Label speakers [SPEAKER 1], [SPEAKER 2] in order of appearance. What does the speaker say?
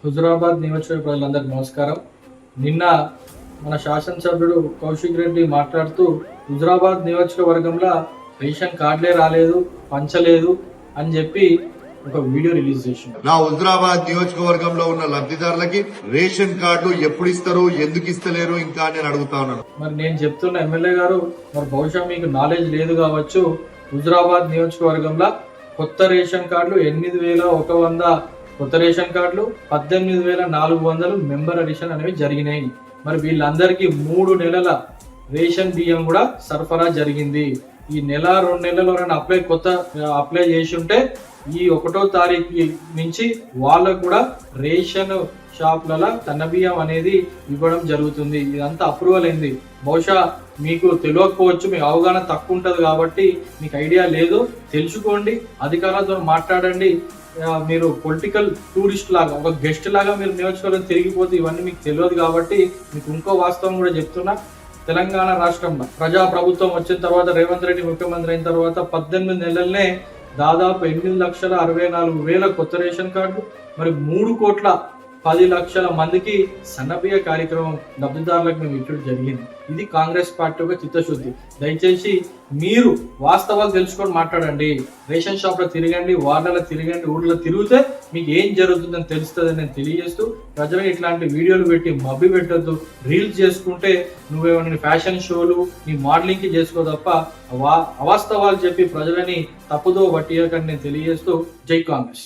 [SPEAKER 1] హుజురాబాద్ నియోజకవర్గ ప్రజలందరికీ నమస్కారం. నిన్న మన శాసనసభ్యుడు కౌశిక్ రెడ్డి మాట్లాడుతూ హుజురాబాద్ నియోజకవర్గంలో రేషన్ కార్డులే రాలేదు, పంచలేదు అని చెప్పి ఒక వీడియో రిలీజ్ చేసింది.
[SPEAKER 2] నా హుజురాబాద్ నియోజకవర్గంలో ఉన్న లబ్ధిదారులకి రేషన్ కార్డులు ఎప్పుడు ఇస్తారు, ఎందుకు ఇస్తలేరు ఇంకా నేను అడుగుతా ఉన్నాను.
[SPEAKER 1] మరి నేను చెప్తున్న ఎమ్మెల్యే గారు, మరి బహుశా మీకు నాలెడ్జ్ లేదు కావచ్చు. హుజురాబాద్ నియోజకవర్గంలో కొత్త రేషన్ కార్డులు 8,100 కొత్త రేషన్ కార్డులు, 18,400 మెంబర్ అడిషన్ అనేవి జరిగినాయి. మరి వీళ్ళందరికీ 3 నెలల రేషన్ బియ్యం కూడా సరఫరా జరిగింది. ఈ నెల 2 నెలలు అప్లై చేసి ఉంటే ఈ 1వ తారీఖు నుంచి వాళ్ళకు కూడా రేషన్ షాప్లలో తన బియ్యం అనేది ఇవ్వడం జరుగుతుంది. ఇదంతా అప్రూవల్ అయింది. బహుశా మీకు తెలియకపోవచ్చు, మీకు అవగాహన తక్కువ ఉంటుంది కాబట్టి మీకు ఐడియా లేదు. తెలుసుకోండి, అధికారులతో మాట్లాడండి. మీరు పొలిటికల్ టూరిస్ట్ లాగా, ఒక గెస్ట్ లాగా మీరు నియోజకవర్గం తిరిగిపోతే ఇవన్నీ మీకు తెలియదు కాబట్టి మీకు ఇంకో వాస్తవం కూడా చెప్తున్నా. తెలంగాణ రాష్ట్రంలో ప్రజాప్రభుత్వం వచ్చిన తర్వాత, రేవంత్ రెడ్డి ముఖ్యమంత్రి అయిన తర్వాత 18 నెలలనే దాదాపు 8,64,000 కొత్త రేషన్ కార్డు, మరి 3,10,00,000 మందికి సన్నబియ్య కార్యక్రమం లబ్ధిదారులకు మేము ఇచ్చడం జరిగింది. ఇది కాంగ్రెస్ పార్టీ యొక్క చిత్తశుద్ధి. దయచేసి మీరు వాస్తవాలు తెలుసుకొని మాట్లాడండి. రేషన్ షాప్ లో తిరగండి, వార్డులలో తిరగండి, ఊళ్ళో తిరిగితే మీకు ఏం జరుగుతుందని తెలుస్తుందని నేను తెలియజేస్తూ, ప్రజలకు ఇట్లాంటి వీడియోలు పెట్టి మభ్య పెట్టద్దు. రీల్స్ చేసుకుంటే నువ్వేమన్నా ఫ్యాషన్ షోలు, నీ మోడలింగ్ కి చేసుకో తప్ప అవాస్తవాలు చెప్పి ప్రజలని తప్పుదో పట్టియకండి నేను తెలియజేస్తూ, జై కాంగ్రెస్.